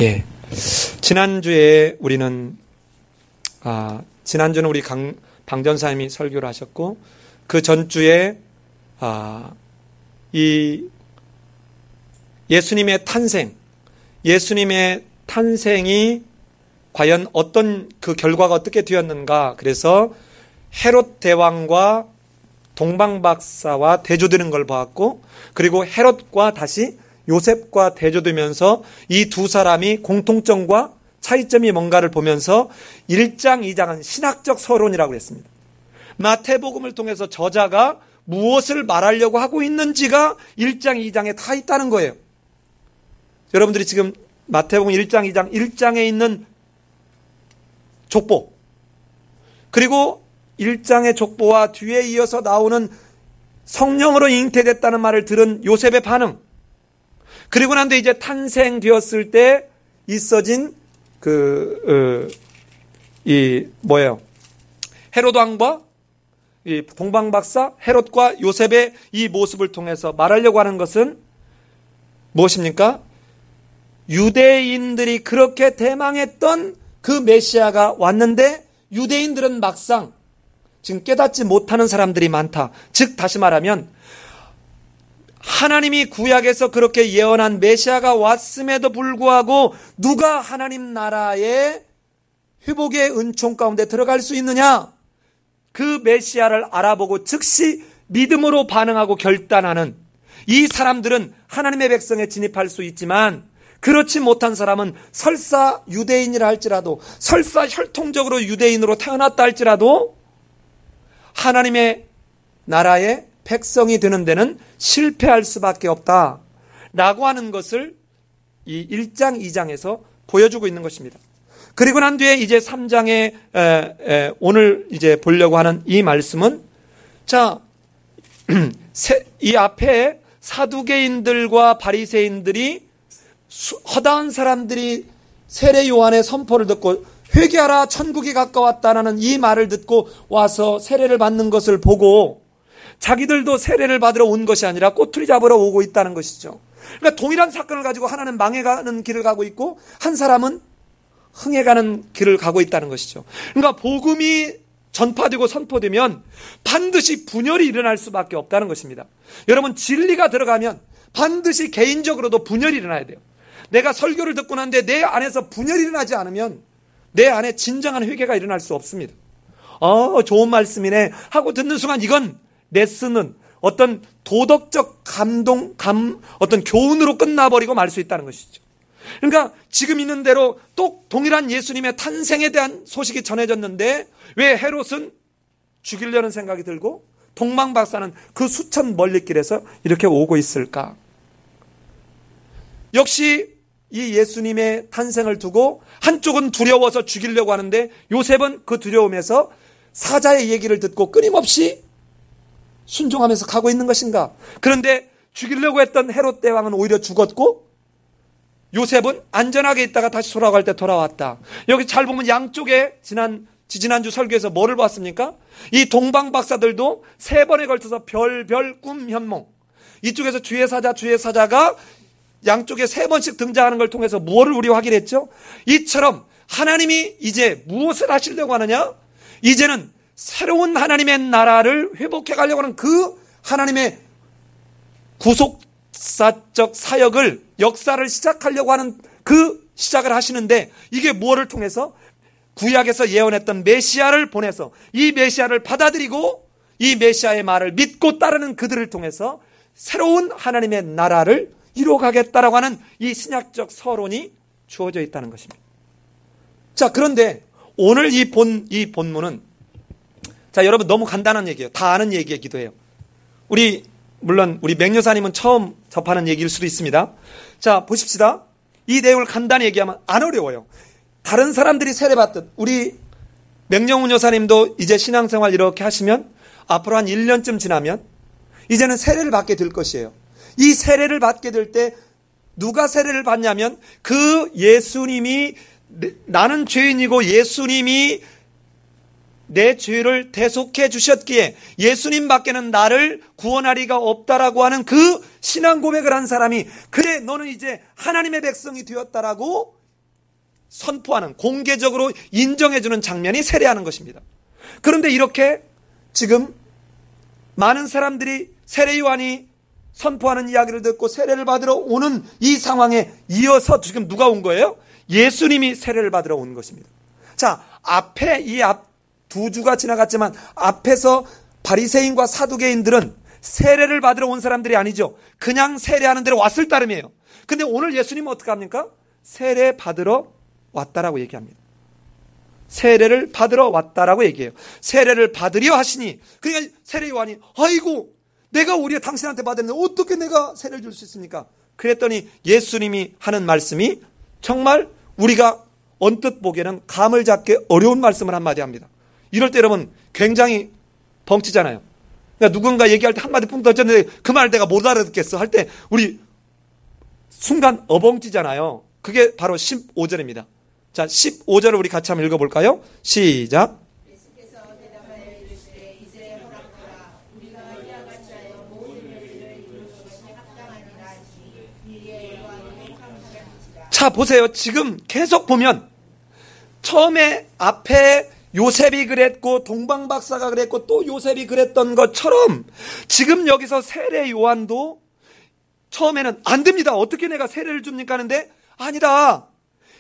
예. 지난주에 지난주는 우리 방전사님이 설교를 하셨고, 그 전주에, 이 예수님의 탄생이 과연 어떤 그 결과가 어떻게 되었는가. 그래서 헤롯 대왕과 동방박사와 대조되는 걸 보았고, 그리고 헤롯과 다시 요셉과 대조되면서 이 두 사람이 공통점과 차이점이 뭔가를 보면서 1장, 2장은 신학적 서론이라고 했습니다. 마태복음을 통해서 저자가 무엇을 말하려고 하고 있는지가 1장, 2장에 다 있다는 거예요. 여러분들이 지금 마태복음 1장, 2장, 1장에 있는 족보, 그리고 1장의 족보와 뒤에 이어서 나오는 성령으로 잉태됐다는 말을 들은 요셉의 반응, 그리고 난 뒤에 이제 탄생되었을 때 있어진 헤롯 왕과 이 동방박사 헤롯과 요셉의 이 모습을 통해서 말하려고 하는 것은 무엇입니까? 유대인들이 그렇게 대망했던 그 메시아가 왔는데 유대인들은 막상 지금 깨닫지 못하는 사람들이 많다. 즉 다시 말하면 하나님이 구약에서 그렇게 예언한 메시아가 왔음에도 불구하고 누가 하나님 나라의 회복의 은총 가운데 들어갈 수 있느냐? 그 메시아를 알아보고 즉시 믿음으로 반응하고 결단하는 이 사람들은 하나님의 백성에 진입할 수 있지만, 그렇지 못한 사람은 설사 유대인이라 할지라도, 설사 혈통적으로 유대인으로 태어났다 할지라도 하나님의 나라의 백성이 되는 데는 실패할 수밖에 없다라고 하는 것을 이 1장, 2장에서 보여주고 있는 것입니다. 그리고 난 뒤에 이제 3장에 오늘 이제 보려고 하는 이 말씀은, 자, 이 앞에 사두개인들과 바리새인들이 허다한 사람들이 세례 요한의 선포를 듣고 회개하라 천국이 가까웠다라는 이 말을 듣고 와서 세례를 받는 것을 보고 자기들도 세례를 받으러 온 것이 아니라 꼬투리 잡으러 오고 있다는 것이죠. 그러니까 동일한 사건을 가지고 하나는 망해가는 길을 가고 있고 한 사람은 흥해가는 길을 가고 있다는 것이죠. 그러니까 복음이 전파되고 선포되면 반드시 분열이 일어날 수밖에 없다는 것입니다. 여러분, 진리가 들어가면 반드시 개인적으로도 분열이 일어나야 돼요. 내가 설교를 듣고 난데 내 안에서 분열이 일어나지 않으면 내 안에 진정한 회개가 일어날 수 없습니다. 좋은 말씀이네 하고 듣는 순간 이건 레슨은 어떤 도덕적 어떤 교훈으로 끝나버리고 말 수 있다는 것이죠. 그러니까 지금 있는 대로 또 동일한 예수님의 탄생에 대한 소식이 전해졌는데 왜 헤롯은 죽이려는 생각이 들고 동방박사는 그 수천 멀리길에서 이렇게 오고 있을까? 역시 이 예수님의 탄생을 두고 한쪽은 두려워서 죽이려고 하는데 요셉은 그 두려움에서 사자의 얘기를 듣고 끊임없이 순종하면서 가고 있는 것인가? 그런데 죽이려고 했던 헤롯 대왕은 오히려 죽었고 요셉은 안전하게 있다가 다시 돌아갈 때 돌아왔다. 여기 잘 보면 양쪽에 지난주 설교에서 뭐를 봤습니까? 이 동방박사들도 3번에 걸쳐서 별 꿈 현몽, 이쪽에서 주의 사자가 양쪽에 3번씩 등장하는 걸 통해서 무엇을 우리 확인했죠? 이처럼 하나님이 이제 무엇을 하시려고 하느냐? 이제는 새로운 하나님의 나라를 회복해 가려고 하는 그 하나님의 구속사적 사역을, 역사를 시작하려고 하는 그 시작을 하시는데, 이게 무엇을 통해서? 구약에서 예언했던 메시아를 보내서 이 메시아를 받아들이고 이 메시아의 말을 믿고 따르는 그들을 통해서 새로운 하나님의 나라를 이루어가겠다라고 하는 이 신약적 서론이 주어져 있다는 것입니다. 자, 그런데 오늘 이 본문은, 자, 여러분 너무 간단한 얘기예요. 다 아는 얘기이기도 해요. 물론 우리 맹여사님은 처음 접하는 얘기일 수도 있습니다. 자, 보십시다. 이 내용을 간단히 얘기하면 안 어려워요. 다른 사람들이 세례받듯 우리 맹영훈 여사님도 이제 신앙생활 이렇게 하시면 앞으로 한 1년쯤 지나면 이제는 세례를 받게 될 것이에요. 이 세례를 받게 될 때 누가 세례를 받냐면 그 예수님이, 나는 죄인이고 예수님이 내 죄를 대속해 주셨기에 예수님 밖에는 나를 구원하리가 없다라고 하는 그 신앙 고백을 한 사람이, 그래 너는 이제 하나님의 백성이 되었다라고 선포하는, 공개적으로 인정해주는 장면이 세례하는 것입니다. 그런데 이렇게 지금 많은 사람들이 세례 요한이 선포하는 이야기를 듣고 세례를 받으러 오는 이 상황에 이어서 지금 누가 온 거예요? 예수님이 세례를 받으러 온 것입니다. 자, 앞에 이 두 주가 지나갔지만 앞에서 바리새인과 사두개인들은 세례를 받으러 온 사람들이 아니죠. 그냥 세례하는 데로 왔을 따름이에요. 근데 오늘 예수님은 어떻게 합니까? 세례 받으러 왔다라고 얘기합니다. 세례를 받으러 왔다라고 얘기해요. 세례를 받으려 하시니, 그러니까 세례 요한이 아이고 내가 오히려 당신한테 받았는데 어떻게 내가 세례를 줄 수 있습니까? 그랬더니 예수님이 하는 말씀이 정말 우리가 언뜻 보기에는 감을 잡기 어려운 말씀을 한마디 합니다. 이럴 때 여러분 굉장히 벙치잖아요. 그러니까 누군가 얘기할 때 한마디 punk 던졌는데 그 말 내가 못 알아듣겠어 할 때 우리 순간 어벙치잖아요. 그게 바로 15절입니다. 자, 15절을 우리 같이 한번 읽어볼까요? 시작. 자, 보세요. 지금 계속 보면 처음에 앞에 요셉이 그랬고 동방박사가 그랬고 또 요셉이 그랬던 것처럼 지금 여기서 세례 요한도 처음에는 안 됩니다. 어떻게 내가 세례를 줍니까 하는데 아니다.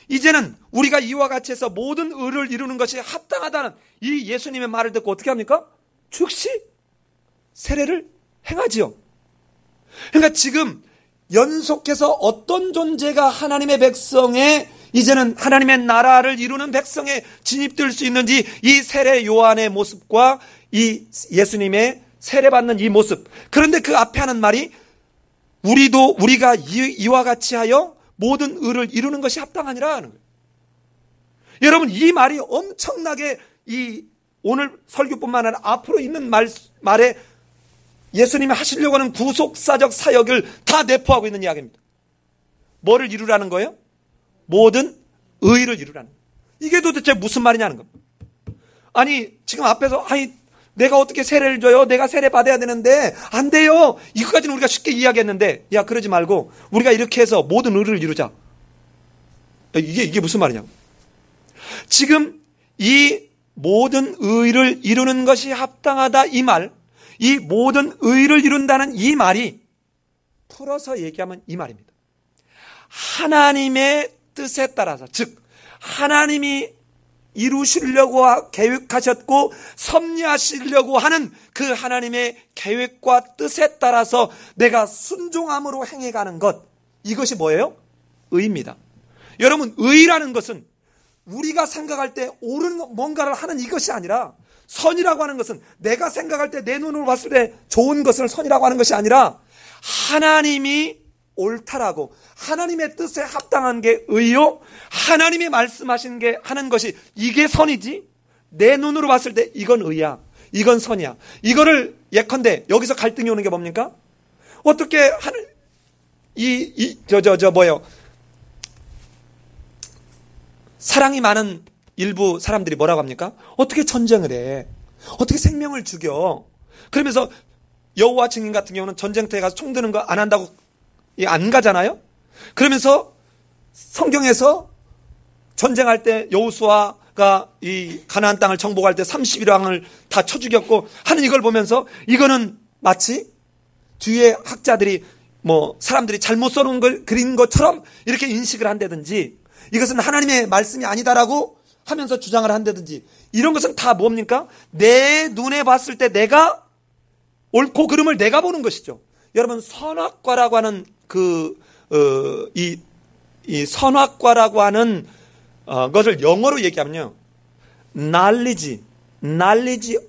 이제는 우리가 이와 같이 해서 모든 의를 이루는 것이 합당하다는 이 예수님의 말을 듣고 어떻게 합니까? 즉시 세례를 행하지요. 그러니까 지금 연속해서 어떤 존재가 하나님의 백성에 이제는 하나님의 나라를 이루는 백성에 진입될 수 있는지 이 세례 요한의 모습과 이 예수님의 세례받는 이 모습. 그런데 그 앞에 하는 말이 우리가 이와 같이 하여 모든 의를 이루는 것이 합당하니라 하는 거예요. 여러분 이 말이 엄청나게 이 오늘 설교뿐만 아니라 앞으로 있는 말에 예수님이 하시려고 하는 구속사적 사역을 다 내포하고 있는 이야기입니다. 뭐를 이루라는 거예요? 모든 의를 이루라는 거예요. 이게 도대체 무슨 말이냐는 겁니다. 아니 지금 앞에서 내가 어떻게 세례를 줘요? 내가 세례 받아야 되는데 안 돼요. 이거까지는 우리가 쉽게 이야기했는데 야 그러지 말고 우리가 이렇게 해서 모든 의를 이루자. 이게 무슨 말이냐고. 지금 이 모든 의를 이루는 것이 합당하다 이 말, 이 모든 의를 이룬다는 이 말이 풀어서 얘기하면 이 말입니다. 하나님의 뜻에 따라서, 즉 하나님이 이루시려고 계획하셨고 섭리하시려고 하는 그 하나님의 계획과 뜻에 따라서 내가 순종함으로 행해가는 것, 이것이 뭐예요? 의입니다. 여러분 의라는 것은 우리가 생각할 때 옳은 뭔가를 하는 이것이 아니라, 선이라고 하는 것은 내가 생각할 때 내 눈으로 봤을 때 좋은 것을 선이라고 하는 것이 아니라 하나님이 옳다라고 하나님의 뜻에 합당한 게 의요, 하나님이 말씀하신 게 하는 것이 이게 선이지, 내 눈으로 봤을 때 이건 의야, 이건 선이야. 이거를 예컨대 여기서 갈등이 오는 게 뭡니까? 어떻게 하는 사랑이 많은 일부 사람들이 뭐라고 합니까? 어떻게 전쟁을 해? 어떻게 생명을 죽여? 그러면서 여호와 증인 같은 경우는 전쟁터에 가서 총 드는 거 안 한다고 안 가잖아요? 그러면서 성경에서 전쟁할 때 여호수아가 이 가나안 땅을 정복할 때 30일왕을 다 쳐 죽였고 하는 이걸 보면서 이거는 마치 뒤에 학자들이 사람들이 잘못 써놓은 걸 그린 것처럼 이렇게 인식을 한다든지, 이것은 하나님의 말씀이 아니다라고 하면서 주장을 한다든지, 이런 것은 다 뭡니까? 내 눈에 봤을 때 내가 옳고 그름을 내가 보는 것이죠. 여러분 선악과라고 하는 이 선악과라고 하는 것을 영어로 얘기하면요, knowledge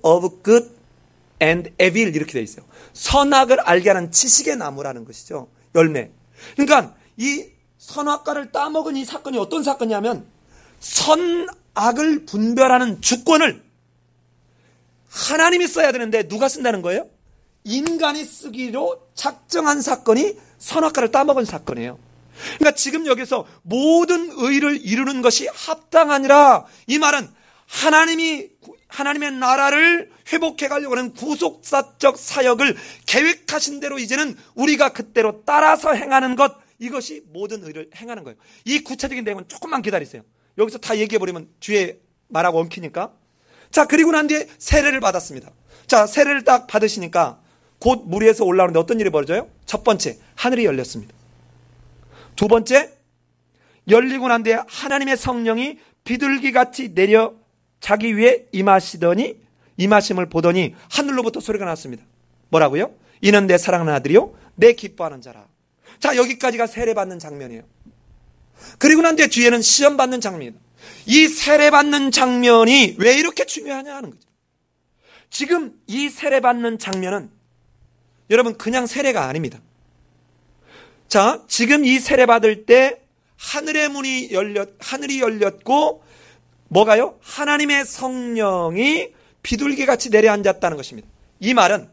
of good and evil 이렇게 되어 있어요. 선악을 알게 하는 지식의 나무라는 것이죠. 열매. 그러니까 이 선악과를 따먹은 이 사건이 어떤 사건이냐면, 선악을 분별하는 주권을 하나님이 써야 되는데 누가 쓴다는 거예요? 인간이 쓰기로 작정한 사건이 선악과를 따먹은 사건이에요. 그러니까 지금 여기서 모든 의를 이루는 것이 합당하니라, 이 말은 하나님의 나라를 회복해 가려고 하는 구속사적 사역을 계획하신 대로 이제는 우리가 그때로 따라서 행하는 것, 이것이 모든 의를 행하는 거예요. 이 구체적인 내용은 조금만 기다리세요. 여기서 다 얘기해버리면 뒤에 말하고 엉키니까. 자, 그리고 난 뒤에 세례를 받았습니다. 자, 세례를 딱 받으시니까 곧 물 위에서 올라오는데 어떤 일이 벌어져요? 첫 번째, 하늘이 열렸습니다. 두 번째, 열리고 난 뒤에 하나님의 성령이 비둘기같이 내려 자기 위에 임하심을 보더니 하늘로부터 소리가 났습니다. 뭐라고요? 이는 내 사랑하는 아들이요 내 기뻐하는 자라. 자, 여기까지가 세례받는 장면이에요. 그리고 난 뒤에 뒤에는 시험 받는 장면입니다. 이 세례받는 장면이 왜 이렇게 중요하냐 하는 거죠. 지금 이 세례받는 장면은 여러분 그냥 세례가 아닙니다. 자, 지금 이 세례받을 때 하늘이 열렸고 뭐가요? 하나님의 성령이 비둘기같이 내려앉았다는 것입니다. 이 말은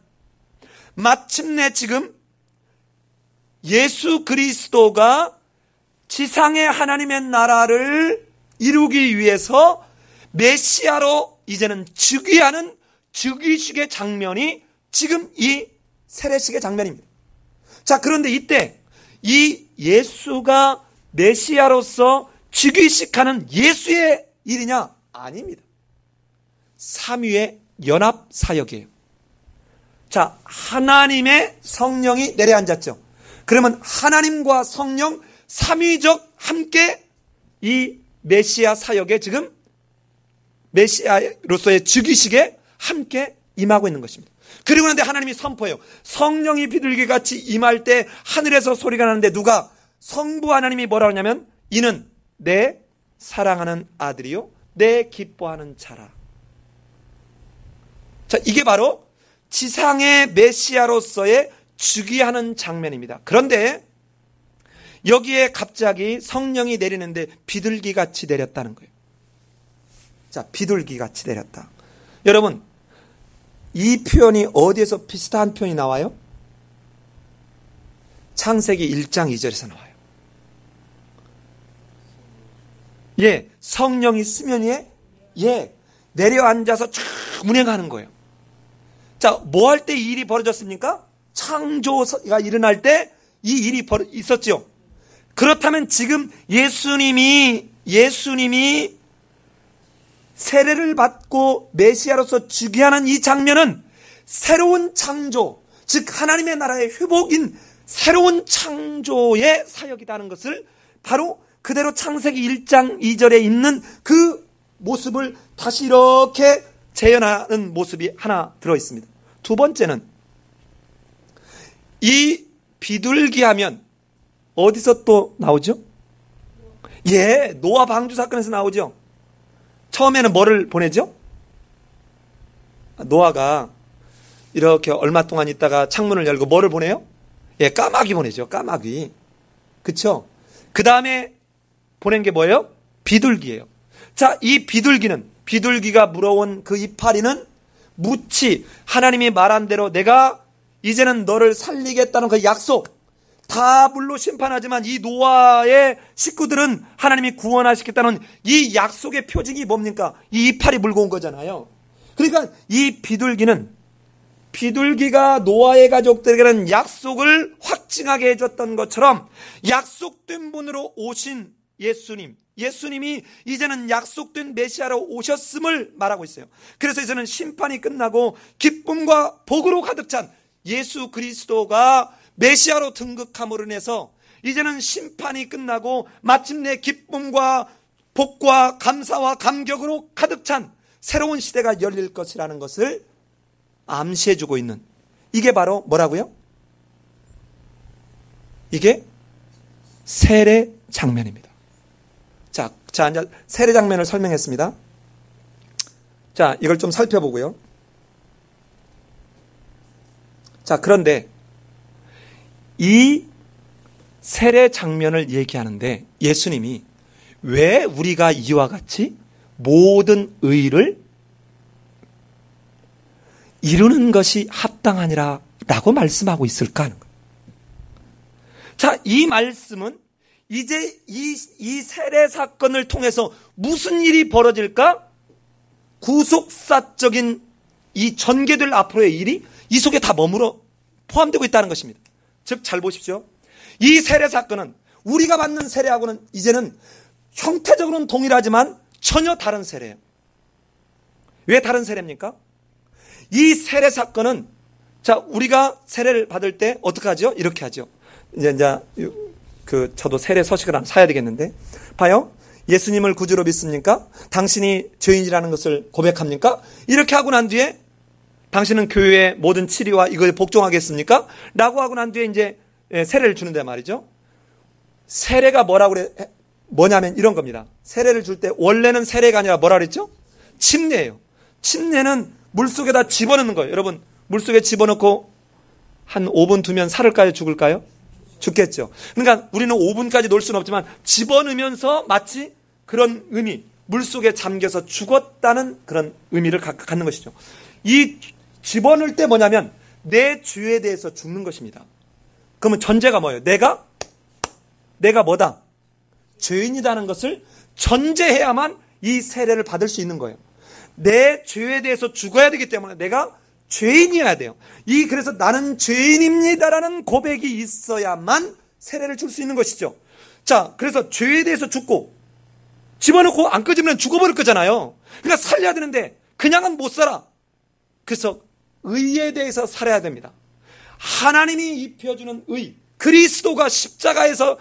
마침내 지금 예수 그리스도가 지상의 하나님의 나라를 이루기 위해서 메시아로 이제는 즉위하는 즉위식의 장면이 지금 이 세례식의 장면입니다. 자, 그런데 이때 이 예수가 메시아로서 즉위식하는 예수의 일이냐? 아닙니다. 삼위의 연합 사역이에요. 자, 하나님의 성령이 내려앉았죠. 그러면 하나님과 성령 삼위적 함께 이 메시아 사역에 지금 메시아로서의 즉위식에 함께 임하고 있는 것입니다. 그리고 난데 하나님이 선포해요. 성령이 비둘기같이 임할 때 하늘에서 소리가 나는데 누가? 성부 하나님이 뭐라고 하냐면 이는 내 사랑하는 아들이요 내 기뻐하는 자라. 자, 이게 바로 지상의 메시아로서의 즉위하는 장면입니다. 그런데 여기에 갑자기 성령이 내리는데 비둘기같이 내렸다는 거예요. 자, 비둘기같이 내렸다. 여러분, 이 표현이 어디에서 비슷한 표현이 나와요? 창세기 1장 2절에서 나와요. 예, 성령이 수면 위에 내려앉아서 쫙 운행하는 거예요. 자, 뭐 할 때 이 일이 벌어졌습니까? 창조가 일어날 때 이 일이 있었죠. 그렇다면 지금 예수님이 세례를 받고 메시아로서 즉위하는 이 장면은 새로운 창조, 즉 하나님의 나라의 회복인 새로운 창조의 사역이라는 것을 바로 그대로 창세기 1장 2절에 있는 그 모습을 다시 이렇게 재현하는 모습이 하나 들어있습니다. 두 번째는 이 비둘기 하면 어디서 또 나오죠? 예, 노아 방주 사건에서 나오죠. 처음에는 뭐를 보내죠? 노아가 이렇게 얼마 동안 있다가 창문을 열고 뭐를 보내요? 예, 까마귀 보내죠. 까마귀. 그쵸? 그 다음에 보낸 게 뭐예요? 비둘기예요. 자, 이 비둘기가 물어온 그 이파리는 무치, 하나님이 말한 대로 내가 이제는 너를 살리겠다는 그 약속, 다 물로 심판하지만 이 노아의 식구들은 하나님이 구원하시겠다는 이 약속의 표징이 뭡니까? 이 이파리 물고 온 거잖아요. 그러니까 이 비둘기가 노아의 가족들에게는 약속을 확증하게 해줬던 것처럼 약속된 분으로 오신 예수님이 이제는 약속된 메시아로 오셨음을 말하고 있어요. 그래서 이제는 심판이 끝나고 기쁨과 복으로 가득 찬 예수 그리스도가 메시아로 등극함으로 인해서 이제는 심판이 끝나고 마침내 기쁨과 복과 감사와 감격으로 가득 찬 새로운 시대가 열릴 것이라는 것을 암시해주고 있는, 이게 바로 뭐라고요? 이게 세례 장면입니다. 자, 이제 세례 장면을 설명했습니다. 자, 이걸 좀 살펴보고요. 자, 그런데 이 세례 장면을 얘기하는데 예수님이 왜 우리가 이와 같이 모든 의를 이루는 것이 합당하니라 라고 말씀하고 있을까 하는 거예요. 자, 이 말씀은 이제 이 세례 사건을 통해서 무슨 일이 벌어질까? 구속사적인 이 전개될 앞으로의 일이 이 속에 다 머물러 포함되고 있다는 것입니다. 즉, 잘 보십시오. 이 세례 사건은 우리가 받는 세례하고는 이제는 형태적으로는 동일하지만 전혀 다른 세례예요. 왜 다른 세례입니까? 이 세례 사건은, 자, 우리가 세례를 받을 때 어떻게 하죠? 이렇게 하죠. 이제 저도 세례 서식을 하나 사야 되겠는데, 봐요. 예수님을 구주로 믿습니까? 당신이 죄인이라는 것을 고백합니까? 이렇게 하고 난 뒤에 당신은 교회의 모든 치리와 이걸 복종하겠습니까? 라고 하고 난 뒤에 이제 세례를 주는데 말이죠. 세례가 뭐냐면 이런 겁니다. 세례를 줄 때 원래는 세례가 아니라 뭐라 그랬죠? 침례예요. 침례는 물속에다 집어넣는 거예요. 여러분, 물속에 집어넣고 한 5분 두면 살을까요? 죽을까요? 죽겠죠. 그러니까 우리는 5분까지 놓을 수는 없지만 집어넣으면서 마치 그런 의미, 물속에 잠겨서 죽었다는 그런 의미를 갖는 것이죠. 이 집어넣을 때 뭐냐면 내 죄에 대해서 죽는 것입니다. 그러면 전제가 뭐예요? 내가 뭐다? 죄인이라는 것을 전제해야만 이 세례를 받을 수 있는 거예요. 내 죄에 대해서 죽어야 되기 때문에 내가 죄인이어야 돼요. 그래서 나는 죄인입니다라는 고백이 있어야만 세례를 줄 수 있는 것이죠. 자, 그래서 죄에 대해서 죽고 집어넣고 안 끄집으면 죽어버릴 거잖아요. 그러니까 살려야 되는데 그냥은 못 살아. 그래서 의에 대해서 살아야 됩니다. 하나님이 입혀주는 의, 그리스도가 십자가에서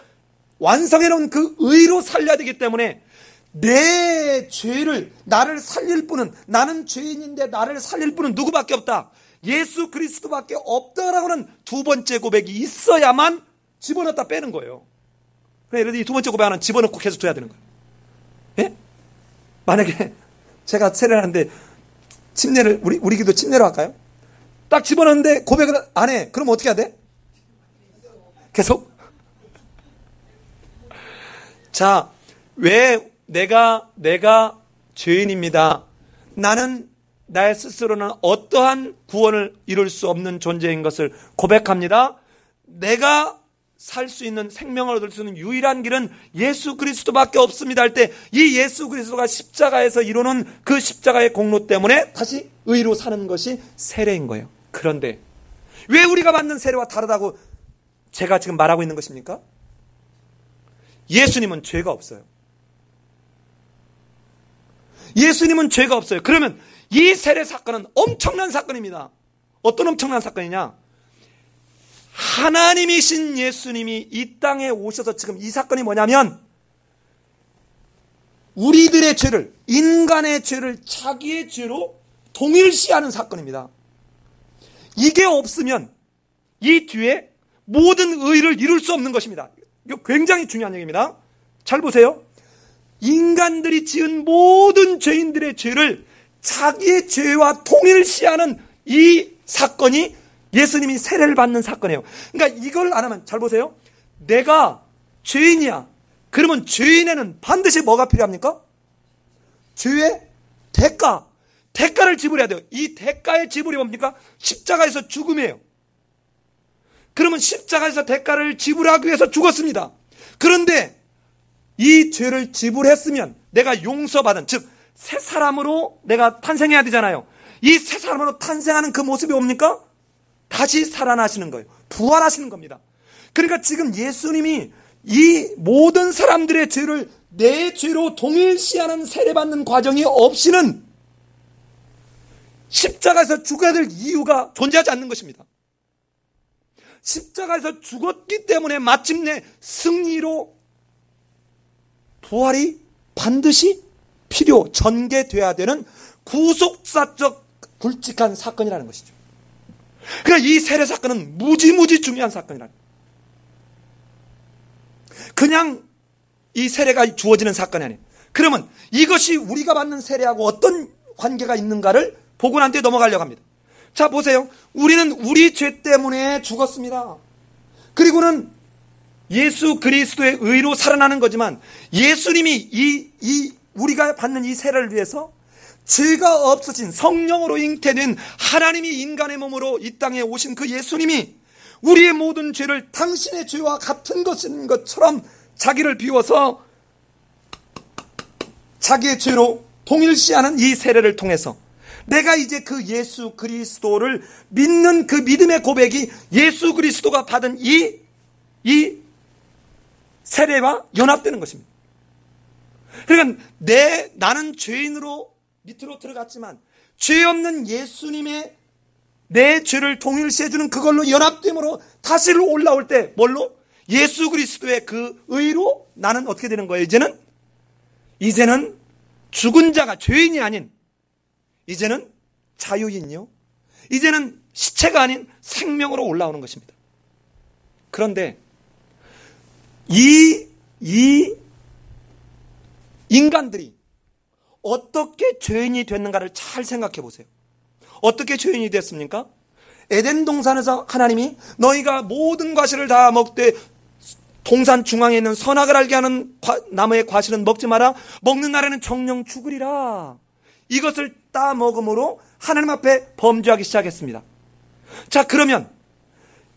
완성해놓은 그 의로 살려야 되기 때문에 내 죄를, 나를 살릴 분은, 나는 죄인인데 나를 살릴 분은 누구밖에 없다. 예수 그리스도밖에 없다라고는 두 번째 고백이 있어야만 집어넣었다 빼는 거예요. 예를 들어 이 두 번째 고백 하나는 집어넣고 계속 둬야 되는 거예요. 예? 만약에 제가 세례를 하는데 침례를, 우리 기도 침례로 할까요? 딱 집어넣는데 고백을 안 해. 그럼 어떻게 해야 돼? 계속? 자, 왜 내가 죄인입니다. 나는 나의 스스로는 어떠한 구원을 이룰 수 없는 존재인 것을 고백합니다. 내가 살 수 있는, 생명을 얻을 수 있는 유일한 길은 예수 그리스도밖에 없습니다 할 때 이 예수 그리스도가 십자가에서 이루는 그 십자가의 공로 때문에 다시 의로 사는 것이 세례인 거예요. 그런데 왜 우리가 받는 세례와 다르다고 제가 지금 말하고 있는 것입니까? 예수님은 죄가 없어요. 예수님은 죄가 없어요. 그러면 이 세례 사건은 엄청난 사건입니다. 어떤 엄청난 사건이냐? 하나님이신 예수님이 이 땅에 오셔서 지금 이 사건이 뭐냐면 우리들의 죄를, 인간의 죄를 자기의 죄로 동일시하는 사건입니다. 이게 없으면 이 뒤에 모든 의를 이룰 수 없는 것입니다. 이거 굉장히 중요한 얘기입니다. 잘 보세요. 인간들이 지은 모든 죄인들의 죄를 자기의 죄와 동일시하는 이 사건이 예수님이 세례를 받는 사건이에요. 그러니까 이걸 안 하면, 잘 보세요. 내가 죄인이야. 그러면 죄인에는 반드시 뭐가 필요합니까? 죄의 대가를 지불해야 돼요. 이 대가의 지불이 뭡니까? 십자가에서 죽음이에요. 그러면 십자가에서 대가를 지불하기 위해서 죽었습니다. 그런데 이 죄를 지불했으면 내가 용서받은, 즉 새 사람으로 내가 탄생해야 되잖아요. 이 새 사람으로 탄생하는 그 모습이 뭡니까? 다시 살아나시는 거예요. 부활하시는 겁니다. 그러니까 지금 예수님이 이 모든 사람들의 죄를 내 죄로 동일시하는 세례받는 과정이 없이는 십자가에서 죽어야 될 이유가 존재하지 않는 것입니다. 십자가에서 죽었기 때문에 마침내 승리로 부활이 반드시 전개돼야 되는 구속사적 굵직한 사건이라는 것이죠. 그러니까 이 세례 사건은 무지무지 중요한 사건이라는 거예요. 그냥 이 세례가 주어지는 사건이 아니에요. 그러면 이것이 우리가 받는 세례하고 어떤 관계가 있는가를 보고 난 뒤에 넘어가려고 합니다. 자, 보세요. 우리는 우리 죄 때문에 죽었습니다. 그리고는 예수 그리스도의 의로 살아나는 거지만 예수님이 우리가 받는 이 세례를 위해서 죄가 없으신 성령으로 잉태된 하나님이 인간의 몸으로 이 땅에 오신 그 예수님이 우리의 모든 죄를 당신의 죄와 같은 것인 것처럼 자기를 비워서 자기의 죄로 동일시하는 이 세례를 통해서 내가 이제 그 예수 그리스도를 믿는 그 믿음의 고백이 예수 그리스도가 받은 이 세례와 연합되는 것입니다. 그러니까 나는 죄인으로 밑으로 들어갔지만 죄 없는 예수님의 내 죄를 동일시해주는 그걸로 연합됨으로 다시 올라올 때 뭘로? 예수 그리스도의 그 의로 나는 어떻게 되는 거예요? 이제는 죽은 자가 죄인이 아닌 이제는 자유인이요. 이제는 시체가 아닌 생명으로 올라오는 것입니다. 그런데 이 인간들이 어떻게 죄인이 됐는가를 잘 생각해 보세요. 어떻게 죄인이 됐습니까? 에덴 동산에서 하나님이 너희가 모든 과실을 다 먹되 동산 중앙에 있는 선악을 알게 하는 나무의 과실은 먹지 마라. 먹는 날에는 정령 죽으리라. 이것을 따 먹음으로 하나님 앞에 범죄하기 시작했습니다. 자, 그러면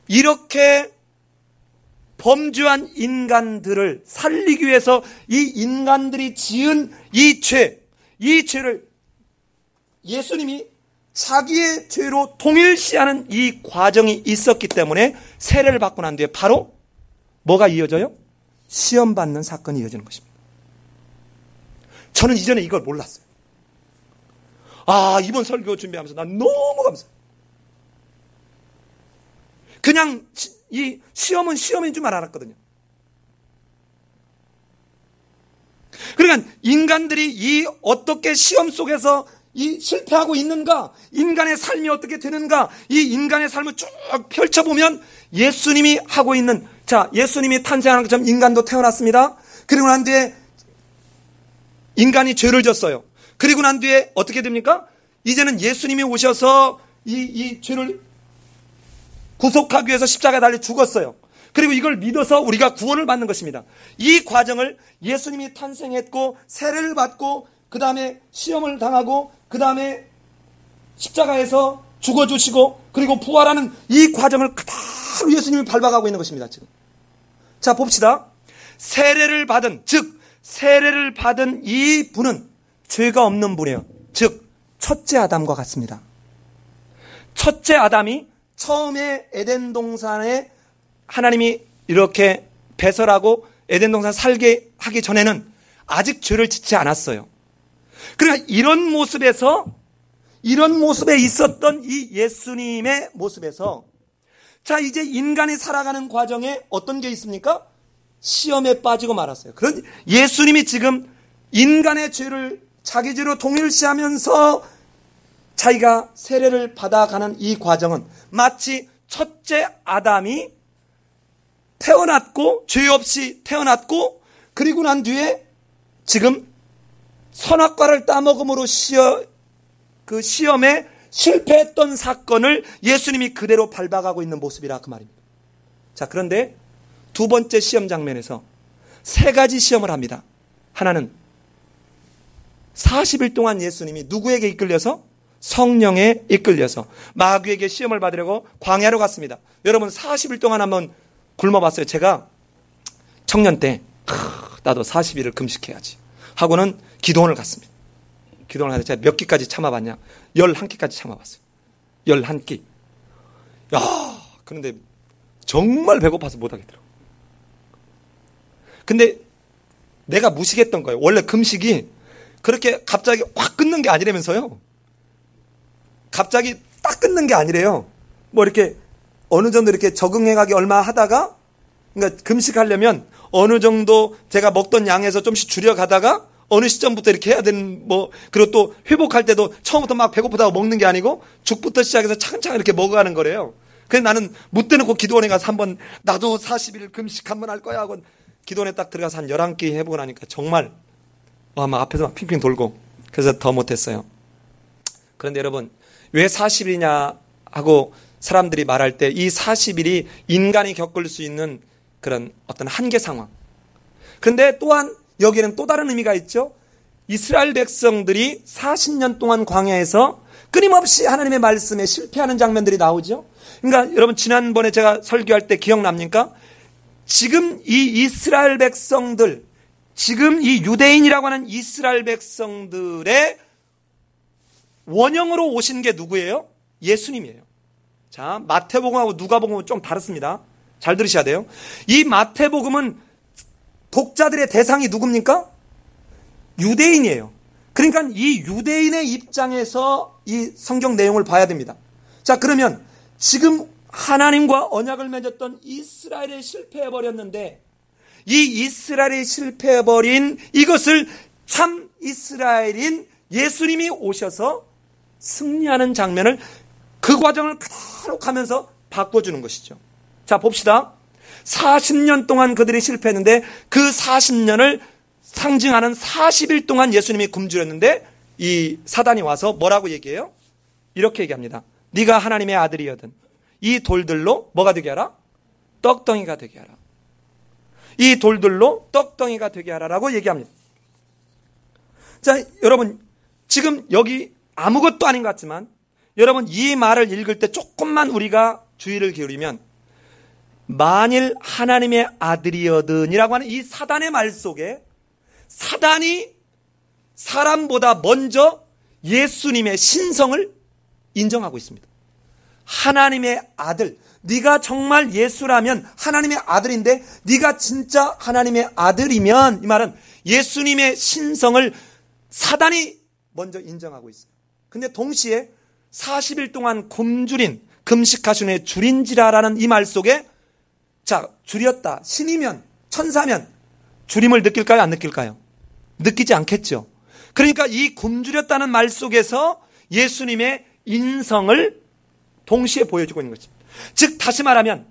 이렇게 범죄한 인간들을 살리기 위해서 이 인간들이 지은 이 죄를 예수님이 자기의 죄로 동일시하는 이 과정이 있었기 때문에 세례를 받고 난 뒤에 바로 뭐가 이어져요? 시험받는 사건이 이어지는 것입니다. 저는 이전에 이걸 몰랐어요. 이번 설교 준비하면서 난 너무 감사해요. 그냥 이 시험은 시험인 줄만 알았거든요. 그러니까 인간들이 어떻게 시험 속에서 실패하고 있는가, 인간의 삶이 어떻게 되는가, 이 인간의 삶을 쭉 펼쳐보면 예수님이 하고 있는, 예수님이 탄생하는 것처럼 인간도 태어났습니다. 그리고 난 뒤에 인간이 죄를 졌어요. 그리고 난 뒤에 어떻게 됩니까? 이제는 예수님이 오셔서 이 죄를 구속하기 위해서 십자가에 달려 죽었어요. 그리고 이걸 믿어서 우리가 구원을 받는 것입니다. 이 과정을 예수님이 탄생했고 세례를 받고 그 다음에 시험을 당하고 그 다음에 십자가에서 죽어주시고 그리고 부활하는 이 과정을 그대로 예수님이 밟아가고 있는 것입니다. 지금. 자, 봅시다. 세례를 받은 이 분은 죄가 없는 분이에요. 즉 첫째 아담과 같습니다. 첫째 아담이 처음에 에덴 동산에 하나님이 이렇게 배설하고 에덴 동산 살게 하기 전에는 아직 죄를 짓지 않았어요. 그러니까 이런 모습에 있었던 이 예수님의 모습에서 이제 인간이 살아가는 과정에 어떤 게 있습니까? 시험에 빠지고 말았어요. 그런 예수님이 지금 인간의 죄를 자기 죄로 동일시하면서 자기가 세례를 받아가는 이 과정은 마치 첫째 아담이 태어났고 죄 없이 태어났고 그리고 난 뒤에 지금 선악과를 따먹음으로 그 시험에 실패했던 사건을 예수님이 그대로 밟아가고 있는 모습이라 그 말입니다. 자, 그런데 두 번째 시험 장면에서 세 가지 시험을 합니다. 하나는 40일 동안 예수님이 누구에게 이끌려서? 성령에 이끌려서 마귀에게 시험을 받으려고 광야로 갔습니다. 여러분 40일 동안 한번 굶어봤어요. 제가 청년 때 나도 40일을 금식해야지 하고는 기도원을 갔습니다. 기도원을 하는데 제가 몇 끼까지 참아봤냐? 11끼까지 참아봤어요. 11끼. 그런데 정말 배고파서 못하겠더라고요. 근데 내가 무식했던 거예요. 원래 금식이 그렇게 갑자기 확 끊는 게 아니라면서요. 갑자기 딱 끊는 게 아니래요. 뭐 이렇게 어느 정도 이렇게 적응해가기 얼마 하다가, 그러니까 금식하려면 어느 정도 제가 먹던 양에서 좀씩 줄여가다가 어느 시점부터 이렇게 해야 되는 그리고 또 회복할 때도 처음부터 막 배고프다고 먹는 게 아니고 죽부터 시작해서 차근차근 이렇게 먹어가는 거래요. 그래서 나는 묻대 놓고 기도원에 가서 한번 나도 40일 금식 한번 할 거야 하고 기도원에 딱 들어가서 한 11끼 해보고 나니까 정말 막 앞에서 막 핑핑 돌고 그래서 더 못했어요. 그런데 여러분 왜 40일이냐 하고 사람들이 말할 때 이 40일이 인간이 겪을 수 있는 그런 어떤 한계 상황. 그런데 또한 여기에는 또 다른 의미가 있죠. 이스라엘 백성들이 40년 동안 광야에서 끊임없이 하나님의 말씀에 실패하는 장면들이 나오죠. 그러니까 여러분 지난번에 제가 설교할 때 기억납니까? 지금 이 이스라엘 백성들, 지금 이 유대인이라고 하는 이스라엘 백성들의 원형으로 오신 게 누구예요? 예수님이에요. 자, 마태복음하고 누가복음은 좀 다릅니다. 잘 들으셔야 돼요. 이 마태복음은 독자들의 대상이 누굽니까? 유대인이에요. 그러니까 이 유대인의 입장에서 이 성경 내용을 봐야 됩니다. 자, 그러면 지금 하나님과 언약을 맺었던 이스라엘이 실패해버렸는데 이 이스라엘이 실패해버린 이것을 참 이스라엘인 예수님이 오셔서 승리하는 장면을 그 과정을 그대로 가면서 바꿔주는 것이죠. 자, 봅시다. 40년 동안 그들이 실패했는데 그 40년을 상징하는 40일 동안 예수님이 굶주렸는데 이 사단이 와서 뭐라고 얘기해요? 이렇게 얘기합니다. 네가 하나님의 아들이거든 이 돌들로 뭐가 되게 하라? 떡덩이가 되게 하라. 이 돌들로 떡덩이가 되게 하라라고 얘기합니다. 자, 여러분 지금 여기 아무것도 아닌 것 같지만 여러분 이 말을 읽을 때 조금만 우리가 주의를 기울이면 만일 하나님의 아들이거든이라고 하는 이 사단의 말 속에 사단이 사람보다 먼저 예수님의 신성을 인정하고 있습니다. 하나님의 아들, 네가 정말 예수라면 하나님의 아들인데 네가 진짜 하나님의 아들이면 이 말은 예수님의 신성을 사단이 먼저 인정하고 있어요. 근데 동시에 40일 동안 굶주린 금식하시는 줄인지라라는 이 말 속에 자, 줄였다. 신이면 천사면 줄임을 느낄까요? 안 느낄까요? 느끼지 않겠죠. 그러니까 이 굶주렸다는 말 속에서 예수님의 인성을 동시에 보여주고 있는 것입니다. 즉 다시 말하면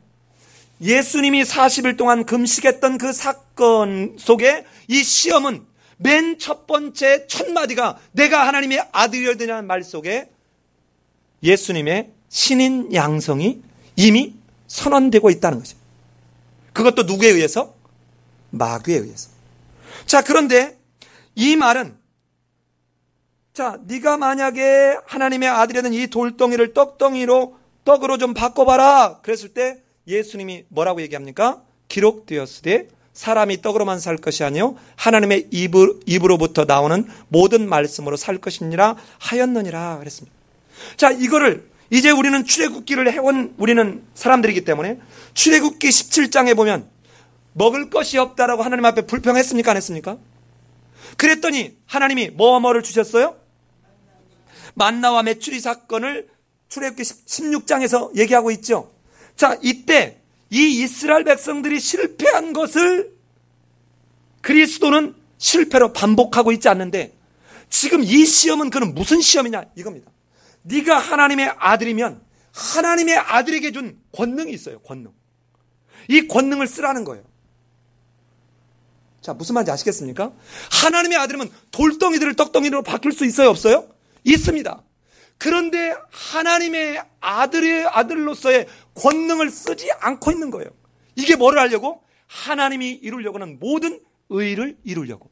예수님이 40일 동안 금식했던 그 사건 속에 이 시험은 맨 첫 번째 첫 마디가 내가 하나님의 아들이라는 말 속에 예수님의 신인 양성이 이미 선언되고 있다는 것입니다. 그것도 누구에 의해서? 마귀에 의해서. 자, 그런데 이 말은 자, 네가 만약에 하나님의 아들이라는 이 돌덩이를 떡으로 좀 바꿔봐라. 그랬을 때 예수님이 뭐라고 얘기합니까? 기록되었으되 사람이 떡으로만 살 것이 아니요 하나님의 입으로부터 나오는 모든 말씀으로 살 것이니라 하였느니라 그랬습니다. 자, 이거를 이제 우리는 출애굽기를 해온 우리는 사람들이기 때문에 출애굽기 17장에 보면 먹을 것이 없다라고 하나님 앞에 불평했습니까? 안 했습니까? 그랬더니 하나님이 뭐를 주셨어요? 만나와 메추리 사건을 출애굽기 16장에서 얘기하고 있죠. 자, 이때 이 이스라엘 백성들이 실패한 것을 그리스도는 실패로 반복하고 있지 않는데 지금 이 시험은 그는 무슨 시험이냐 이겁니다. 네가 하나님의 아들이면 하나님의 아들에게 준 권능이 있어요. 권능. 이 권능을 쓰라는 거예요. 자, 무슨 말인지 아시겠습니까? 하나님의 아들이면 돌덩이들을 떡덩이로 바뀔 수 있어요? 없어요? 있습니다. 그런데 하나님의 아들로서의 권능을 쓰지 않고 있는 거예요. 이게 뭐를 하려고? 하나님이 이루려고 하는 모든 의를 이루려고.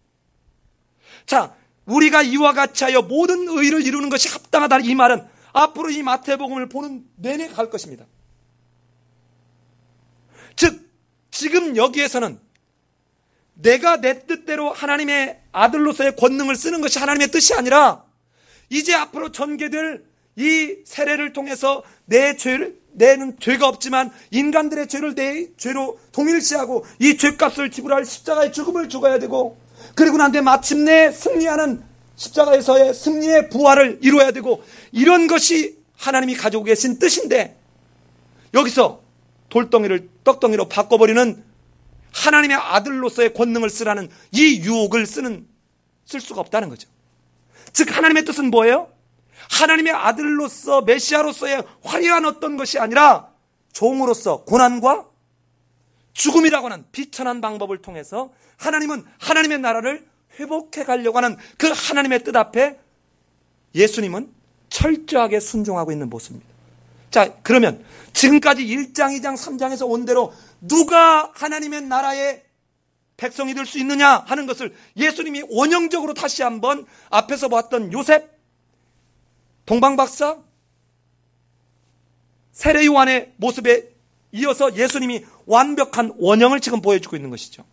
자, 우리가 이와 같이 하여 모든 의를 이루는 것이 합당하다는 이 말은 앞으로 이 마태복음을 보는 내내 갈 것입니다. 즉, 지금 여기에서는 내가 내 뜻대로 하나님의 아들로서의 권능을 쓰는 것이 하나님의 뜻이 아니라 이제 앞으로 전개될 이 세례를 통해서 내는 죄가 없지만 인간들의 죄를 내 죄로 동일시하고 이 죄값을 지불할 십자가의 죽음을 죽어야 되고 그리고 난 뒤에 마침내 승리하는 십자가에서의 승리의 부활을 이루어야 되고 이런 것이 하나님이 가지고 계신 뜻인데 여기서 돌덩이를 떡덩이로 바꿔버리는 하나님의 아들로서의 권능을 쓰라는 이 유혹을 쓸 수가 없다는 거죠. 즉 하나님의 뜻은 뭐예요? 하나님의 아들로서 메시아로서의 화려한 어떤 것이 아니라 종으로서 고난과 죽음이라고 하는 비천한 방법을 통해서 하나님은 하나님의 나라를 회복해 가려고 하는 그 하나님의 뜻 앞에 예수님은 철저하게 순종하고 있는 모습입니다. 자, 그러면 지금까지 1장, 2장, 3장에서 온 대로 누가 하나님의 나라의 백성이 될 수 있느냐 하는 것을 예수님이 원형적으로 다시 한번 앞에서 봤던 요셉, 동방박사, 세례요한의 모습에 이어서 예수님이 완벽한 원형을 지금 보여주고 있는 것이죠.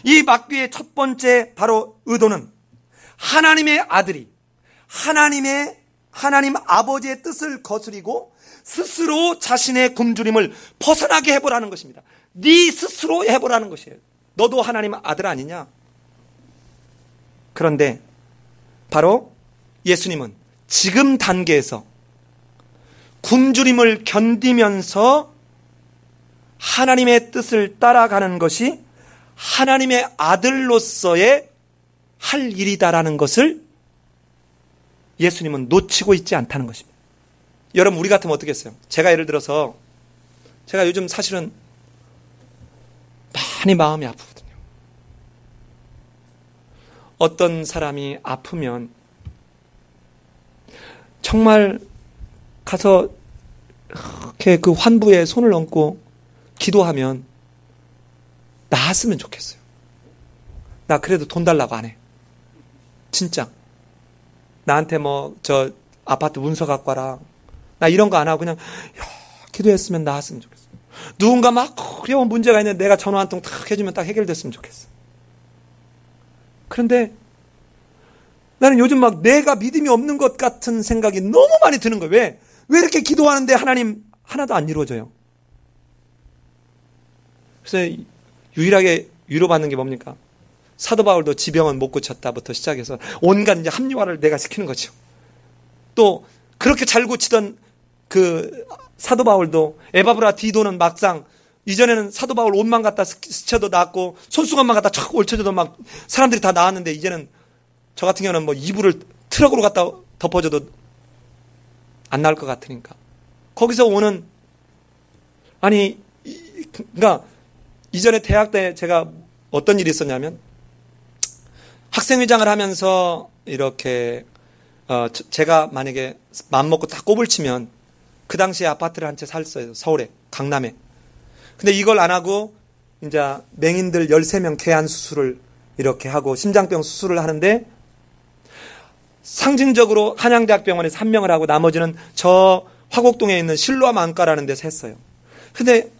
이 막귀의 첫 번째 바로 의도는 하나님의 아들이 하나님 아버지의 뜻을 거스리고 스스로 자신의 굶주림을 벗어나게 해보라는 것입니다. 네 스스로 해보라는 것이에요. 너도 하나님 아들 아니냐? 그런데 바로 예수님은 지금 단계에서 굶주림을 견디면서 하나님의 뜻을 따라가는 것이 하나님의 아들로서의 할 일이다라는 것을 예수님은 놓치고 있지 않다는 것입니다. 여러분, 우리 같으면 어떻겠어요? 제가 예를 들어서 제가 요즘 사실은 많이 마음이 아프거든요. 어떤 사람이 아프면 정말 가서 이렇게 그 환부에 손을 얹고 기도하면 나았으면 좋겠어요. 나 그래도 돈 달라고 안 해. 진짜. 나한테 저 아파트 문서 갖고 와라. 나 이런 거 안 하고 그냥 기도했으면 나았으면 좋겠어. 누군가 막 어려운 문제가 있는데 내가 전화 한 통 탁 해주면 딱 해결됐으면 좋겠어. 그런데 나는 요즘 막 내가 믿음이 없는 것 같은 생각이 너무 많이 드는 거예요. 왜 이렇게 기도하는데 하나님 하나도 안 이루어져요? 그래서 유일하게 위로받는 게 뭡니까? 사도 바울도 지병은 못 고쳤다부터 시작해서 온갖 이제 합리화를 내가 시키는 거죠. 또 그렇게 잘 고치던 그 사도 바울도 에바브라 디도는 막상 이전에는 사도 바울 옷만 갖다 스쳐도 나았고 손수건만 갖다 촥 올쳐줘도 막 사람들이 다 나았는데 이제는 저 같은 경우는 뭐 이불을 트럭으로 갖다 덮어줘도 안 나올 것 같으니까 거기서 오는 그러니까 이전에 대학 때 제가 어떤 일이 있었냐면 학생회장을 하면서 이렇게 제가 만약에 맘먹고 다 꼽을 치면 그 당시에 아파트를 한 채 샀어요. 서울에, 강남에. 근데 이걸 안 하고 이제 맹인들 13명 개안 수술을 이렇게 하고 심장병 수술을 하는데 상징적으로 한양대학병원에서 1명을 하고 나머지는 저 화곡동에 있는 실로암 안과라는 데서 했어요. 근데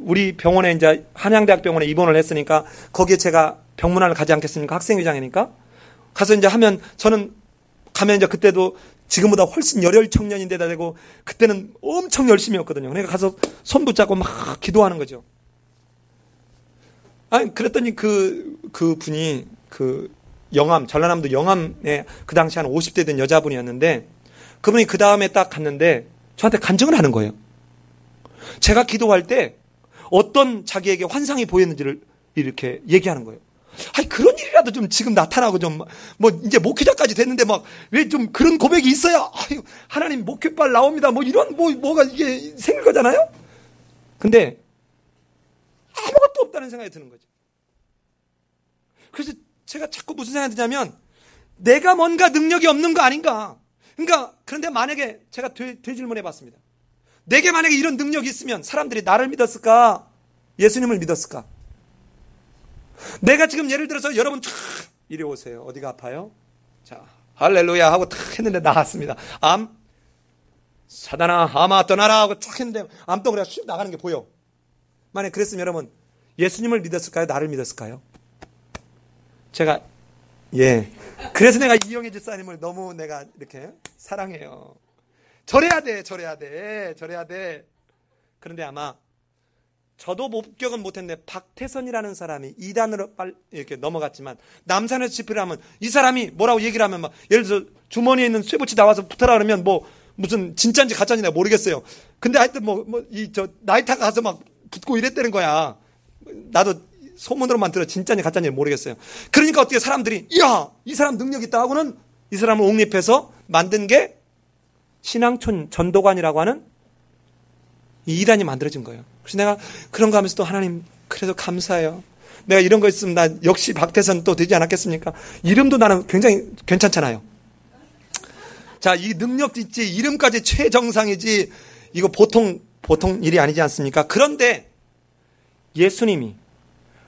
우리 병원에 이제 한양대학병원에 입원을 했으니까 거기에 제가 병문안을 가지 않겠습니까? 학생회장이니까. 가서 이제 하면 저는 가면 이제 그때도 지금보다 훨씬 열혈 청년인데다 대고 그때는 엄청 열심히 했거든요. 그러니까 가서 손 붙잡고 막 기도하는 거죠. 아니, 그랬더니 그 분이 전라남도 영암에 그 당시 한 50대 된 여자분이었는데 그분이 그 다음에 딱 갔는데 저한테 간증을 하는 거예요. 제가 기도할 때 어떤 자기에게 환상이 보였는지를 이렇게 얘기하는 거예요. 아니, 그런 일이라도 좀 지금 나타나고 이제 목회자까지 됐는데 왜 좀 그런 고백이 있어야, 하나님 목회빨 나옵니다. 뭐가 이게 생길 거잖아요? 근데 아무것도 없다는 생각이 드는 거죠. 그래서 제가 자꾸 무슨 생각이 드냐면 내가 뭔가 능력이 없는 거 아닌가. 그런데 만약에 제가 되질문해 봤습니다. 내게 만약에 이런 능력이 있으면 사람들이 나를 믿었을까? 예수님을 믿었을까? 내가 지금 예를 들어서 여러분 이리 오세요. 어디가 아파요? 자, 할렐루야 하고 탁 했는데 나았습니다. 사단아 암아 떠나라 하고 탁 했는데 암덩어리가 슉 나가는 게 보여. 만약 그랬으면 여러분 예수님을 믿었을까요? 나를 믿었을까요? 제가 그래서 내가 이영애 집사님을 너무 내가 이렇게 사랑해요. 절해야 돼. 그런데 아마 저도 목격은 못했는데 박태선이라는 사람이 2단으로 이렇게 넘어갔지만 남산에서 집회를 하면 이 사람이 뭐라고 얘기를 하면 예를 들어서 주머니에 있는 쇠붙이 나와서 붙어라 그러면 무슨 진짜인지 가짜인지 내가 모르겠어요. 근데 하여튼 나이타가 가서 막 붙고 이랬다는 거야. 나도 소문으로만 들어 진짜인지 가짜인지 모르겠어요. 그러니까 어떻게 사람들이 이 사람 능력 있다 하고는 이 사람을 옹립해서 만든 게 신앙촌 전도관이라고 하는 이 이단이 만들어진 거예요. 그래서 내가 그런 거 하면서 또 하나님 그래도 감사해요. 내가 이런 거 있으면 나 역시 박태선 또 되지 않았겠습니까? 이름도 나는 굉장히 괜찮잖아요. 자, 이 능력도 있지 이름까지 최정상이지 이거 보통 일이 아니지 않습니까? 그런데 예수님이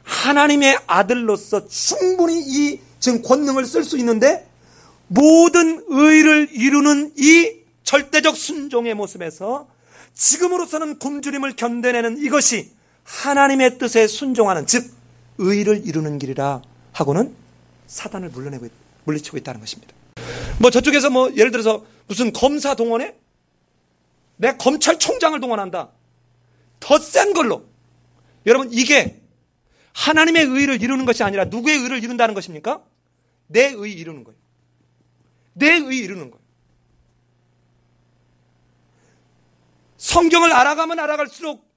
하나님의 아들로서 충분히 이 지금 권능을 쓸 수 있는데 모든 의를 이루는 이 절대적 순종의 모습에서 지금으로서는 굶주림을 견뎌내는 이것이 하나님의 뜻에 순종하는 즉 의를 이루는 길이라 하고는 사단을 물리치고 있다는 것입니다. 저쪽에서 예를 들어서 무슨 검사 동원해? 내가 검찰총장을 동원한다. 더 센 걸로. 여러분 이게 하나님의 의를 이루는 것이 아니라 누구의 의를 이룬다는 것입니까? 내 의 이루는 거예요. 내 의 이루는 거예요. 성경을 알아가면 알아갈수록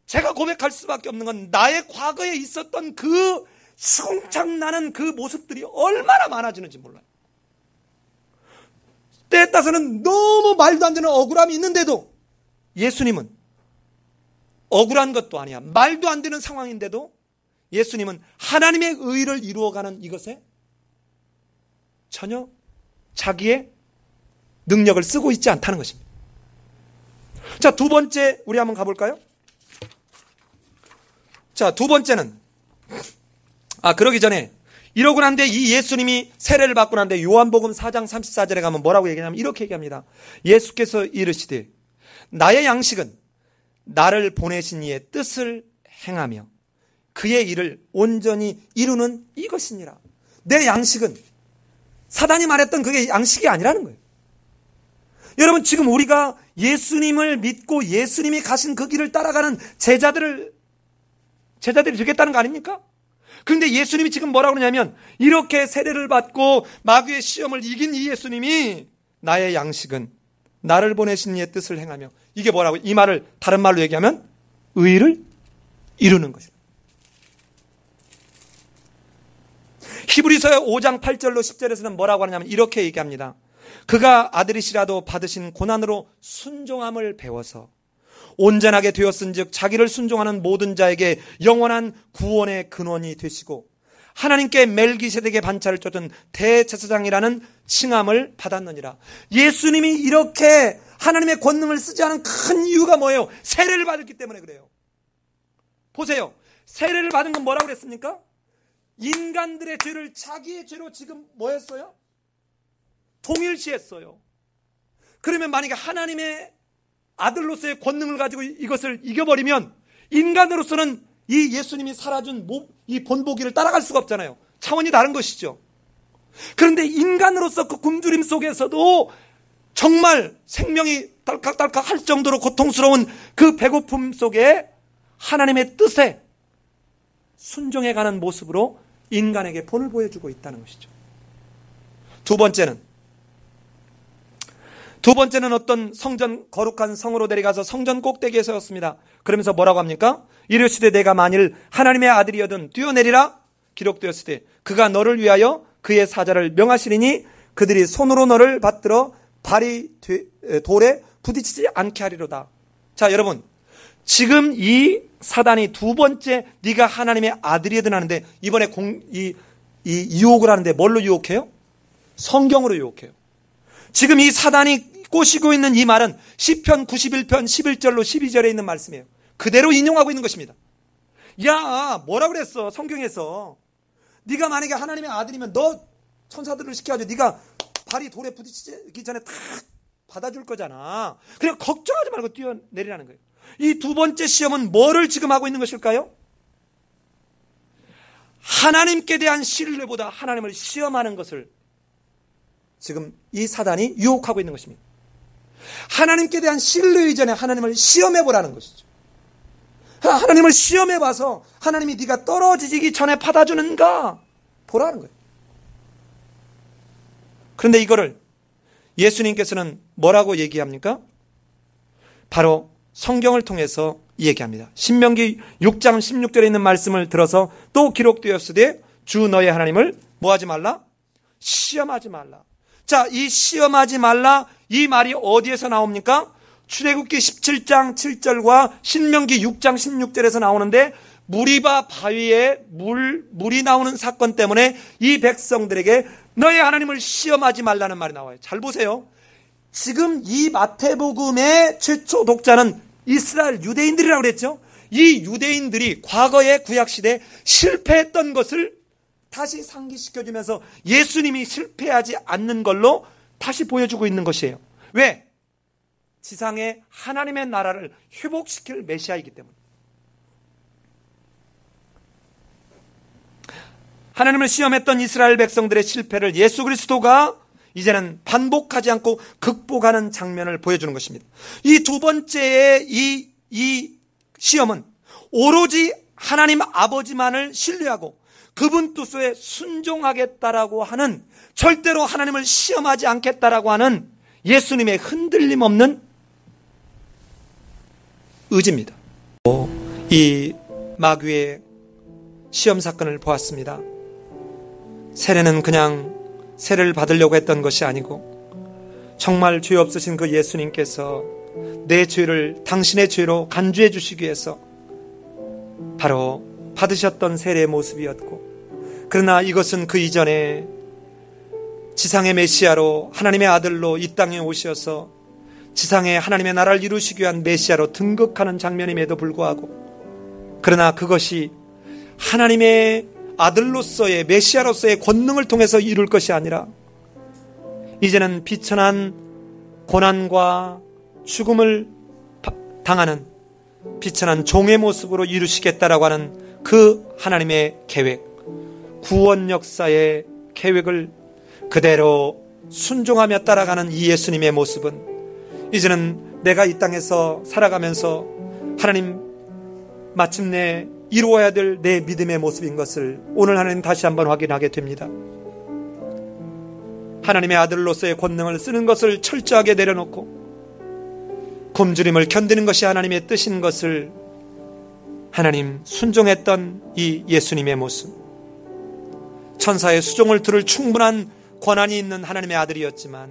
제가 고백할 수밖에 없는 건 나의 과거에 있었던 그 시궁창나는 그 모습들이 얼마나 많아지는지 몰라요. 때에 따라서는 너무 말도 안 되는 억울함이 있는데도 예수님은 억울한 것도 아니야. 말도 안 되는 상황인데도 예수님은 하나님의 의를 이루어가는 이것에 전혀 자기의 능력을 쓰고 있지 않다는 것입니다. 자, 두 번째 우리 한번 가볼까요? 자, 두 번째는 그러기 전에 이러고 난데 이 예수님이 세례를 받고 난데 요한복음 4장 34절에 가면 뭐라고 얘기하냐면 이렇게 얘기합니다. 예수께서 이르시되 나의 양식은 나를 보내신 이의 뜻을 행하며 그의 일을 온전히 이루는 이것이니라. 내 양식은 사단이 말했던 그게 양식이 아니라는 거예요. 여러분, 지금 우리가 예수님을 믿고 예수님이 가신 그 길을 따라가는 제자들이 되겠다는 거 아닙니까? 그런데 예수님이 지금 뭐라고 그러냐면 이렇게 세례를 받고 마귀의 시험을 이긴 이 예수님이 나의 양식은 나를 보내신 이의 뜻을 행하며, 이게 뭐라고? 이 말을 다른 말로 얘기하면 의를 이루는 것이다. 히브리서 5장 8절로 10절에서는 뭐라고 하냐면 이렇게 얘기합니다. 그가 아들이시라도 받으신 고난으로 순종함을 배워서 온전하게 되었은즉 자기를 순종하는 모든 자에게 영원한 구원의 근원이 되시고 하나님께 멜기세덱의 반차를 쫓은 대제사장이라는 칭함을 받았느니라. 예수님이 이렇게 하나님의 권능을 쓰지 않은 큰 이유가 뭐예요? 세례를 받았기 때문에 그래요. 보세요. 세례를 받은 건 뭐라고 그랬습니까? 인간들의 죄를 자기의 죄로 지금 뭐였어요? 동일시했어요. 그러면 만약에 하나님의 아들로서의 권능을 가지고 이것을 이겨버리면 인간으로서는 이 예수님이 살아준 이 본보기를 따라갈 수가 없잖아요. 차원이 다른 것이죠. 그런데 인간으로서 그 굶주림 속에서도 정말 생명이 딸깍딸깍 할 정도로 고통스러운 그 배고픔 속에 하나님의 뜻에 순종해가는 모습으로 인간에게 본을 보여주고 있다는 것이죠. 두 번째는 어떤 성전, 거룩한 성으로 데려가서 성전 꼭대기에 세웠습니다. 그러면서 뭐라고 합니까? 이르시되 내가 만일 하나님의 아들이여든 뛰어내리라 기록되었을 때 그가 너를 위하여 그의 사자를 명하시리니 그들이 손으로 너를 받들어 발이 돌에 부딪히지 않게 하리로다. 자, 여러분, 지금 이 사단이 두 번째 네가 하나님의 아들이여든 하는데 이번에 이 유혹을 하는데 뭘로 유혹해요? 성경으로 유혹해요. 지금 이 사단이 꼬시고 있는 이 말은 시편 91편 11절로 12절에 있는 말씀이에요. 그대로 인용하고 있는 것입니다. 야, 뭐라 그랬어? 성경에서 네가 만약에 하나님의 아들이면 너 천사들을 시켜가지고 네가 발이 돌에 부딪히기 전에 탁 받아줄 거잖아. 그냥 걱정하지 말고 뛰어내리라는 거예요. 이 두 번째 시험은 뭐를 지금 하고 있는 것일까요? 하나님께 대한 신뢰보다 하나님을 시험하는 것을 지금 이 사단이 유혹하고 있는 것입니다. 하나님께 대한 신뢰 이전에 하나님을 시험해보라는 것이죠. 하나님을 시험해봐서 하나님이 네가 떨어지기 전에 받아주는가 보라는 거예요. 그런데 이거를 예수님께서는 뭐라고 얘기합니까? 바로 성경을 통해서 얘기합니다. 신명기 6장 16절에 있는 말씀을 들어서 또 기록되었으되 주 너의 하나님을 뭐하지 말라? 시험하지 말라. 자, 이 시험하지 말라 이 말이 어디에서 나옵니까? 출애굽기 17장 7절과 신명기 6장 16절에서 나오는데 무리바 바위에 물이 나오는 사건 때문에 이 백성들에게 너의 하나님을 시험하지 말라는 말이 나와요. 잘 보세요. 지금 이 마태복음의 최초 독자는 이스라엘 유대인들이라고 그랬죠. 이 유대인들이 과거의 구약시대에 실패했던 것을 다시 상기시켜주면서 예수님이 실패하지 않는 걸로 다시 보여주고 있는 것이에요. 왜? 지상에 하나님의 나라를 회복시킬 메시아이기 때문에. 하나님을 시험했던 이스라엘 백성들의 실패를 예수 그리스도가 이제는 반복하지 않고 극복하는 장면을 보여주는 것입니다. 이 두 번째의 이 시험은 오로지 하나님 아버지만을 신뢰하고 그분 뜻에 순종하겠다라고 하는, 절대로 하나님을 시험하지 않겠다라고 하는 예수님의 흔들림 없는 의지입니다. 이 마귀의 시험 사건을 보았습니다. 세례는 그냥 세례를 받으려고 했던 것이 아니고 정말 죄 없으신 그 예수님께서 내 죄를 당신의 죄로 간주해 주시기 위해서 바로 받으셨던 세례의 모습이었고, 그러나 이것은 그 이전에 지상의 메시아로 하나님의 아들로 이 땅에 오셔서 지상에 하나님의 나라를 이루시기 위한 메시아로 등극하는 장면임에도 불구하고, 그러나 그것이 하나님의 아들로서의 메시아로서의 권능을 통해서 이룰 것이 아니라 이제는 비천한 고난과 죽음을 당하는 비천한 종의 모습으로 이루시겠다라고 하는 그 하나님의 계획, 구원 역사의 계획을 그대로 순종하며 따라가는 이 예수님의 모습은 이제는 내가 이 땅에서 살아가면서 하나님 마침내 이루어야 될 내 믿음의 모습인 것을 오늘 하나님 다시 한번 확인하게 됩니다. 하나님의 아들로서의 권능을 쓰는 것을 철저하게 내려놓고 굶주림을 견디는 것이 하나님의 뜻인 것을 하나님 순종했던 이 예수님의 모습, 천사의 수종을 들을 충분한 권한이 있는 하나님의 아들이었지만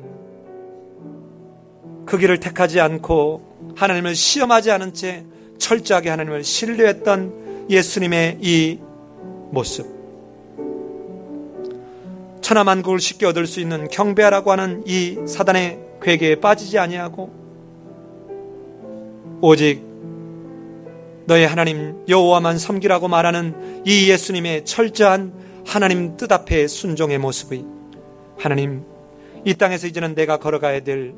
그 길을 택하지 않고 하나님을 시험하지 않은 채 철저하게 하나님을 신뢰했던 예수님의 이 모습, 천하만국을 쉽게 얻을 수 있는 경배하라고 하는 이 사단의 괴계에 빠지지 아니하고 오직 너의 하나님 여호와만 섬기라고 말하는 이 예수님의 철저한 하나님 뜻 앞에 순종의 모습이, 하나님 이 땅에서 이제는 내가 걸어가야 될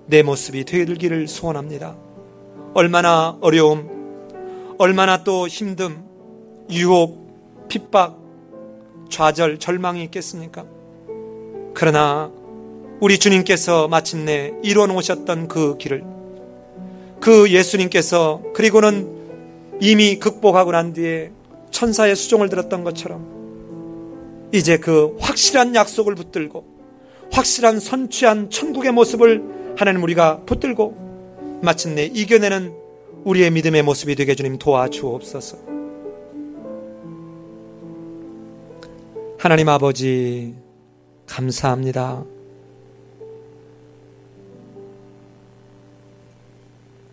내 모습이 되기를 소원합니다. 얼마나 어려움, 얼마나 또 힘듦, 유혹, 핍박, 좌절, 절망이 있겠습니까? 그러나 우리 주님께서 마침내 이루어 놓으셨던 그 길을, 그 예수님께서 그리고는 이미 극복하고 난 뒤에 천사의 수종을 들었던 것처럼 이제 그 확실한 약속을 붙들고 확실한 선취한 천국의 모습을 하나님 우리가 붙들고 마침내 이겨내는 우리의 믿음의 모습이 되게 주님 도와주옵소서. 하나님 아버지 감사합니다.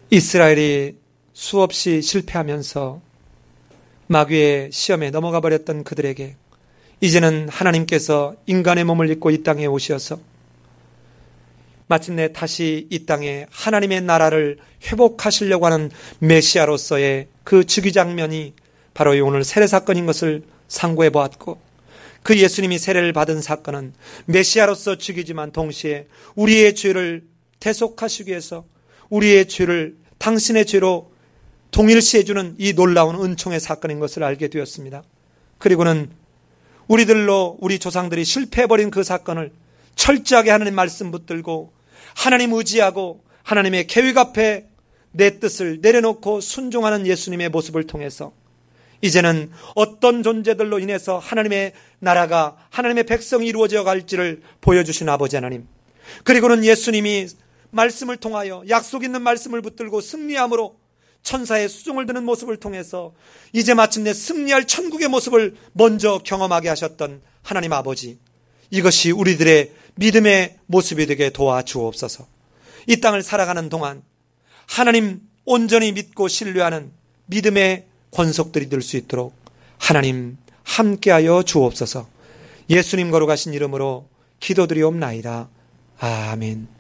이스라엘이 수없이 실패하면서 마귀의 시험에 넘어가 버렸던 그들에게 이제는 하나님께서 인간의 몸을 입고 이 땅에 오셔서 마침내 다시 이 땅에 하나님의 나라를 회복하시려고 하는 메시아로서의 그 즉위 장면이 바로 오늘 세례 사건인 것을 상고해 보았고, 그 예수님이 세례를 받은 사건은 메시아로서 즉위지만 동시에 우리의 죄를 대속하시기 위해서 우리의 죄를 당신의 죄로 동일시해주는 이 놀라운 은총의 사건인 것을 알게 되었습니다. 그리고는 우리들로 우리 조상들이 실패해버린 그 사건을 철저하게 하나님 말씀 붙들고 하나님 의지하고 하나님의 계획 앞에 내 뜻을 내려놓고 순종하는 예수님의 모습을 통해서 이제는 어떤 존재들로 인해서 하나님의 나라가 하나님의 백성이 이루어져 갈지를 보여주신 아버지 하나님, 그리고는 예수님이 말씀을 통하여 약속 있는 말씀을 붙들고 승리함으로 천사의 수종을 드는 모습을 통해서 이제 마침내 승리할 천국의 모습을 먼저 경험하게 하셨던 하나님 아버지, 이것이 우리들의 믿음의 모습이 되게 도와주옵소서. 이 땅을 살아가는 동안 하나님 온전히 믿고 신뢰하는 믿음의 권속들이 될 수 있도록 하나님 함께하여 주옵소서. 예수님 거룩하신 이름으로 기도드리옵나이다. 아멘.